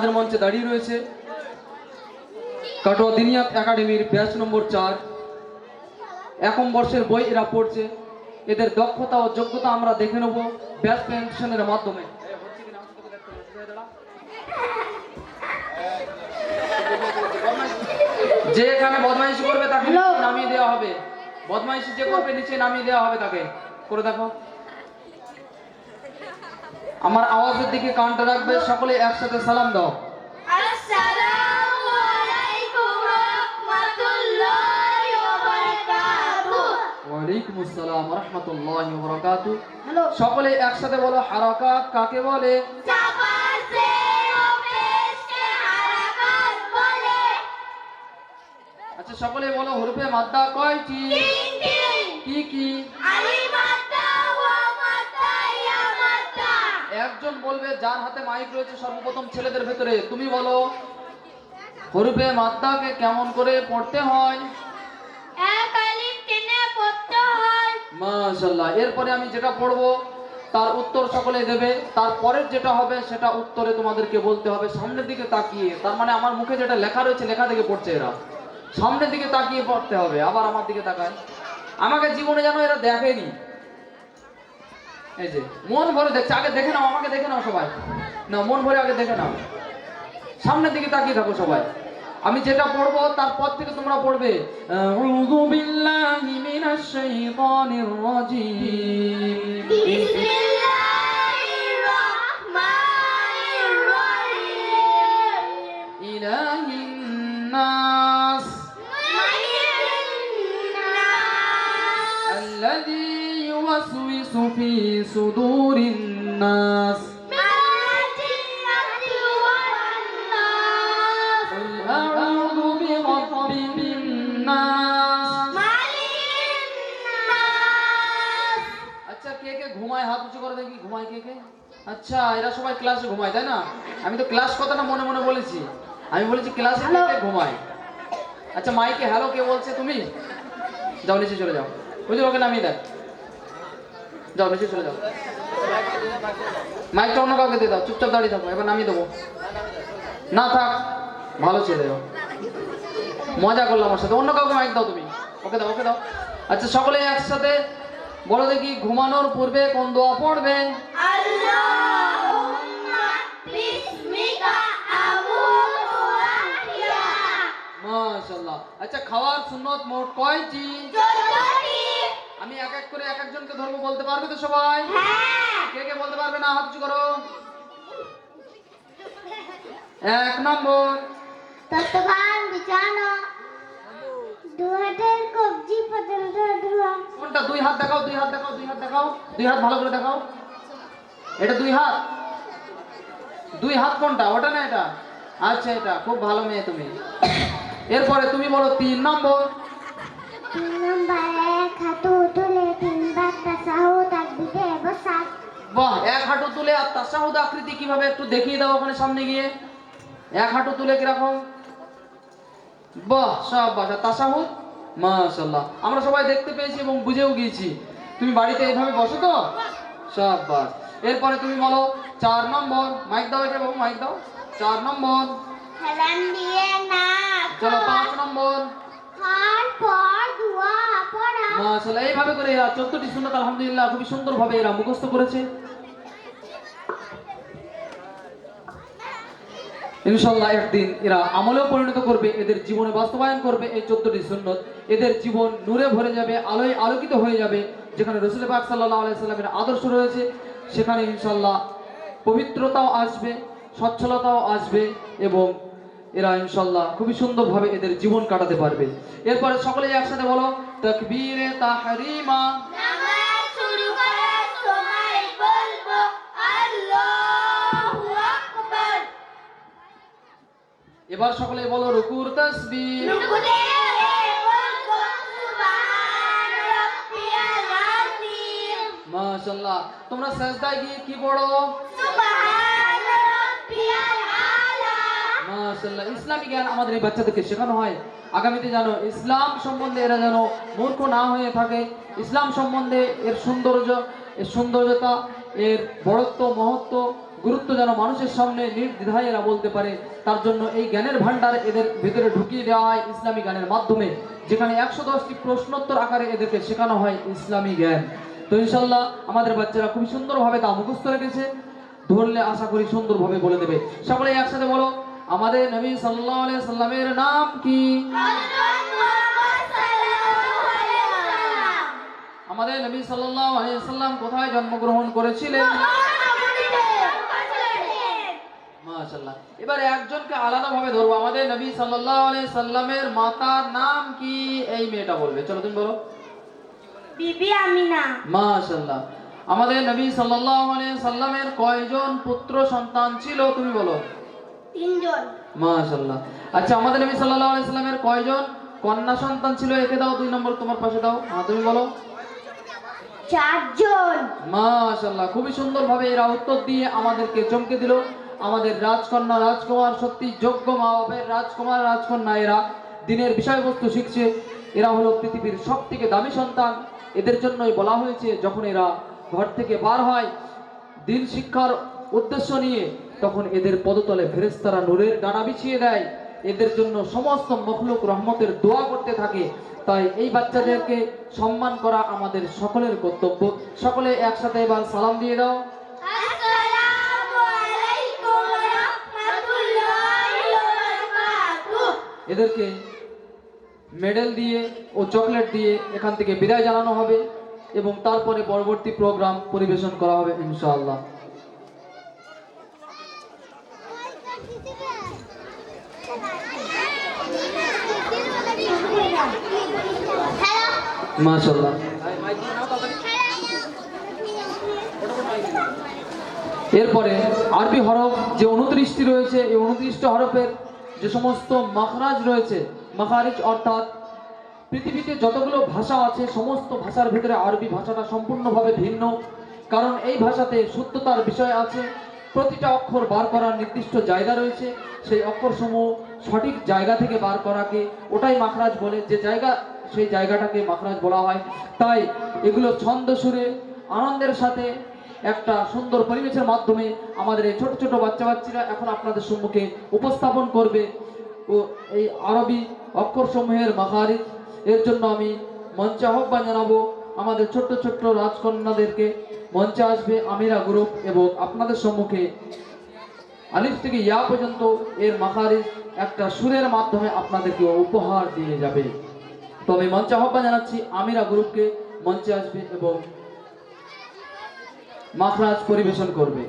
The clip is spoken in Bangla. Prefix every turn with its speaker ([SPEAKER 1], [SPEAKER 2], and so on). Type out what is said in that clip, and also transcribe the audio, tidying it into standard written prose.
[SPEAKER 1] আমাদের মঞ্চে দাঁড়িয়ে রয়েছে কাটোয়া দিনিয়াত একাডেমির ব্যাচ নম্বর 4 একম বর্ষের বই এরা পড়ছে। এদের দক্ষতা ও যোগ্যতা আমরা দেখে নেব ব্যাচ প্রেজেন্টেশনের মাধ্যমে। যে এখানে বদমাইশি করবে তাকে নামিয়ে দেওয়া হবে। বদমাইশি যে করবে নিচে নামিয়ে দেওয়া হবে তাকে। করে দেখো। আমার আওয়াজের দিকে কানটা রাখবে, সকলে একসাথে সালাম দাও।
[SPEAKER 2] আসসালামু আলাইকুম রাহমাতুল্লাহি ওয়া বারাকাতুহু।
[SPEAKER 1] ওয়া আলাইকুম আসসালাম ওয়া রাহমাতুল্লাহি ওয়া বারাকাতুহু। সকলে একসাথে বলো হারাকাত কাকে বলে?
[SPEAKER 2] চাপা সে ও পেশকে হারাকাত বলে।
[SPEAKER 1] আচ্ছা সকলে বলো হরফে মাদ্দা কয়টি?
[SPEAKER 2] তিনটি।
[SPEAKER 1] কি কি?
[SPEAKER 2] আলিফ মাদ্দা ওয়া মাদ্দা ইয়া মাদ্দা।
[SPEAKER 1] একজন বলবে যার হাতে মাইক রয়েছে সর্বপ্রথম ছেলেদের ভেতরে, তুমি বলো হরফে মাদ্দাকে কেমন করে পড়তে হয়?
[SPEAKER 2] এক আলিফ টেনে পড়তে হয়।
[SPEAKER 1] মাশাআল্লাহ। এরপরে আমি যেটা পড়বো তার উত্তর সকলে দেবে। তারপরের যেটা হবে সেটা উত্তরে তোমাদেরকে বলতে হবে সামনের দিকে তাকিয়ে। তার মানে আমার মুখে যেটা লেখা রয়েছে লেখা থেকে পড়ছে এরা, সামনের দিকে তাকিয়ে পড়তে হবে। আবার আমার দিকে তাকায়, আমাকে জীবনে যেন এরা দেখেনি। এই যে মন ভরে দেখছে, আগে দেখে নাও, আমাকে দেখে নাও সবাই, না মন ভরে আগে দেখে নাও, সামনের দিকে তাকিয়ে থাকো সবাই। আমি যেটা পড়বো তারপর থেকে তোমরা পড়বে আউযু বিল্লাহি মিনাশ শাইতানির রাজীম
[SPEAKER 2] বিসমিল্লাহির রহমানির রহিম
[SPEAKER 1] ইলাহিন নাস আল্লাযী ইউওয়াসওয়িসু ফি সুদুরিন নাস আউযু বিরাব্বিন নাস। আচ্ছা কে কে ঘুমায় হাত উঁচু করে দেখি, ঘুমায় কে কে? আচ্ছা এরা সবাই ক্লাসে ঘুমায় তাই না? আমি তো ক্লাস কথাটা মনে মনে বলেছি, আমি বলেছি ক্লাসে কে কে ঘুমায়। আচ্ছা মাইকে হ্যালো কে বলছে? তুমি যাও নিচে চলে যাও, বুঝলো, ওকে নামিয়ে দেন, যাও নিচে চলে যাও, মাইকটা অন্য কাউকে দিয়ে দাও, চুপচাপ দাঁড়িয়ে থাকো, এবার নামিয়ে দেবো। না থাক, ভালো ছেলে, মজা করলাম আমার সাথে, অন্য কাউকে মাইক দাও তুমি, ওকে দাও ওকে দাও। আচ্ছা সকলে একসাথে বলো দেখি ঘুমানোর পূর্বে কোন দোয়া পড়বে?
[SPEAKER 2] আল্লাহুম্মা বিসমিকা আমুতু ওয়া আহইয়া।
[SPEAKER 1] মাশাআল্লাহ। আচ্ছা খাওয়ার সুন্নত মোট কয়টি?
[SPEAKER 2] 14টি।
[SPEAKER 1] আমি এক এক করে এক একজনকে ধর্ম বলতে পারবে তো সবাই?
[SPEAKER 2] হ্যাঁ।
[SPEAKER 1] কে কে বলতে পারবে না হাত উঁচু করো। 1 নম্বর
[SPEAKER 2] ততক্ষণ বিছানো, দু হাতের কবজি পর্যন্ত ধোয়া।
[SPEAKER 1] কোনটা? দুই হাত দেখাও, দুই হাত দেখাও, দুই হাত দেখাও, দুই হাত ভালো করে দেখাও। এটা দুই হাত, দুই হাত কোনটা? ওটা না এটা? আচ্ছা এটা, খুব ভালো মেয়ে তুমি। এরপরে তুমি বলো 3 নম্বর।
[SPEAKER 2] 3 নম্বর এক হাঁটু তুলে 3 বার তাসাহুদ তাকবীরে বসা।
[SPEAKER 1] বাহ, এক হাঁটু তুলে। আর তাশাহুদ আকৃতি কিভাবে একটু দেখিয়ে দাও ওখানে সামনে গিয়ে। এক হাঁটু তুলে কিরকম? বাহ শাবাশ। আর তাশাহুদ? মাশাআল্লাহ, আমরা সবাই দেখতে পেয়েছি এবং বুঝেও গিয়েছি। তুমি বাড়িতে এইভাবে বসো তো? শাবাশ। এরপরে তুমি বলো 4 নম্বর। মাইক দাও, এটা বাবু মাইক দাও। 4 নম্বর।
[SPEAKER 2] সালাম দিয়ে না
[SPEAKER 1] চলো 5 নম্বর।
[SPEAKER 2] খাওয়ার পর দোয়া পড়া।
[SPEAKER 1] মাশাআল্লাহ। এইভাবে করে এরা 14টি সুন্নাত আলহামদুলিল্লাহ খুবই সুন্দরভাবে এরা মুখস্থ করেছে। ইনশাআল্লাহ একদিন এরা আমলেও পরিণত করবে, এদের জীবনে বাস্তবায়ন করবে এই 14টি সুন্নত। এদের জীবন নূরে ভরে যাবে, আলোয় আলোকিত হয়ে যাবে। যেখানে রাসূল পাক সাল্লাল্লাহু আলাইহি সাল্লামের আদর্শ রয়েছে সেখানে ইনশাআল্লাহ পবিত্রতাও আসবে, সচ্ছলতাও আসবে এবং এরা ইনশাআল্লাহ খুবই সুন্দরভাবে এদের জীবন কাটাতে পারবে। এরপরে সকলে একসাথে বলো তাকবীরে তাহরিমা।
[SPEAKER 2] নামাজ শুরু করার সময় বলবো আল্লাহু আকবার।
[SPEAKER 1] এবার সকলে বলো রুকুর তাসবিহ।
[SPEAKER 2] রুকুতে বলবো সুবহান রাব্বিয়াল আযীম।
[SPEAKER 1] মাশাআল্লাহ। তোমরা সাজদায় গিয়ে কি পড়ো?
[SPEAKER 2] সুবহান রাব্বিয়াল আলা।
[SPEAKER 1] মাশাআল্লাহ। ইসলামী জ্ঞান আমাদের এই বাচ্চাদেরকে শেখানো হয় আগামীতে যেন ইসলাম সম্বন্ধে এরা যেন মূর্খ না হয়ে থাকে। ইসলাম সম্বন্ধে এর সৌন্দর্য, এর সৌন্দর্যতা, এর বড়ত্ব, মহত্ব গুরুত্ব যেন মানুষের সামনে নির্দ্বিধায় এরা বলতে পারে, তার জন্য এই জ্ঞানের ভান্ডার এদের ভিতরে ঢুকিয়ে দেওয়া হয় ইসলামী জ্ঞানের মাধ্যমে, যেখানে 110টি প্রশ্নোত্তর আকারে এদেরকে শেখানো হয় ইসলামী জ্ঞান। তো ইনশাল্লাহ আমাদের বাচ্চারা খুবই সুন্দরভাবে তা মুখস্থ রেখেছে, ধরলে আশা করি সুন্দরভাবে বলে দেবে। সকলে একসাথে বলো, আমাদের নবী সাল্লাল্লাহু আলাইহি সাল্লামের নাম কি? আমাদের নবী সাল্লাল্লাহু আলাইহি সাল্লাম কোথায় জন্মগ্রহণ করেছিলেন? মাশাআল্লাহ। এবারে একজনকে আলাদাভাবে ধরবো। আমাদের নবী সাল্লাল্লাহু আলাইহি সাল্লামের মাতার নাম কি? এই মেয়েটা বলবে। চলো তুমি বলো।
[SPEAKER 2] বিবি আমিনা।
[SPEAKER 1] মাশাআল্লাহ। আমাদের নবী সাল্লাল্লাহু আলাইহি সাল্লামের কয়জন পুত্র সন্তান ছিল? তুমি বলো।
[SPEAKER 2] 3 জন।
[SPEAKER 1] মাশাআল্লাহ। আচ্ছা, আমাদের নবী সাল্লাল্লাহু আলাইহি সাল্লামের কয়জন কন্যা সন্তান ছিল? একে দাও 2 নম্বর, তোমার পাশে দাও। হ্যাঁ, তুমি বলো।
[SPEAKER 2] 4 জন।
[SPEAKER 1] মাশাআল্লাহ, খুবই সুন্দরভাবে এরা উত্তর দিয়ে আমাদেরকে চমকে দিল। আমাদের রাজকন্যা রাজকুমার সত্যি যোগ্য মা বাবার রাজকুমার রাজকন্যা, এরা দিনের বিষয়বস্তু শিখছে। এরা হলো পৃথিবীর সবথেকে দামি সন্তান। এদের জন্যই বলা হয়েছে যখন এরা ঘর থেকে বার হয় দিন শিক্ষার উদ্দেশ্য নিয়ে, তখন এদের পদতলে ফেরেশতারা নূরের ডানা বিছিয়ে দেয়। এদের জন্য সমস্ত মখলুক রহমতের দোয়া করতে থাকে। তাই এই বাচ্চাদেরকে সম্মান করা আমাদের সকলের কর্তব্য। সকলে একসাথে এবার সালাম দিয়ে দাও।
[SPEAKER 2] আসসালামু আলাইকুম ওয়া রাহমাতুল্লাহি ওয়া বারাকাতুহু।
[SPEAKER 1] এদেরকে মেডেল দিয়ে ও চকলেট দিয়ে এখান থেকে বিদায় জানানো হবে এবং তারপরে পরবর্তী প্রোগ্রাম পরিবেশন করা হবে ইনশাআল্লাহ। মাশাআল্লাহ। এরপরে আরবি হরফ যে 29টি রয়েছে, এই 29টি হরফের যে সমস্ত মাখরাজ রয়েছে, মাখারিজ অর্থাৎ পৃথিবীতে যতগুলো ভাষা আছে সমস্ত ভাষার ভিতরে আরবি ভাষাটা সম্পূর্ণভাবে ভিন্ন, কারণ এই ভাষাতে শুদ্ধতার বিষয় আছে। প্রতিটা অক্ষর বার করার নির্দিষ্ট জায়গা রয়েছে, সেই অক্ষরসমূহ সঠিক জায়গা থেকে বার করাকে ওটাই মাখরাজ বলে, যে জায়গা সেই জায়গাটাকে মাখরাজ বলা হয়। তাই এগুলো ছন্দ সুরে আনন্দের সাথে একটা সুন্দর পরিবেশের মাধ্যমে আমাদের এই ছোট ছোট বাচ্চা বাচ্চারা এখন আপনাদের সম্মুখে উপস্থাপন করবে ও এই আরবি অক্ষরসমূহের মাখারিজ। এর জন্য আমি মঞ্চে আহ্বান জানাবো আমাদের ছোট্ট ছোট্ট রাজকন্যাদেরকে। মঞ্চে আসবে আমিরা গ্রুপ এবং আপনাদের সম্মুখে আলিফ থেকে ইয়া পর্যন্ত এর মাখারিজ একটা সুরের মাধ্যমে আপনাদেরকে উপহার দিয়ে যাবে। তবে মঞ্চে আহ্বান জানাচ্ছি আমিরা গ্রুপকে, মঞ্চে আসবে এবং মাখরাজ পরিবেশন করবে।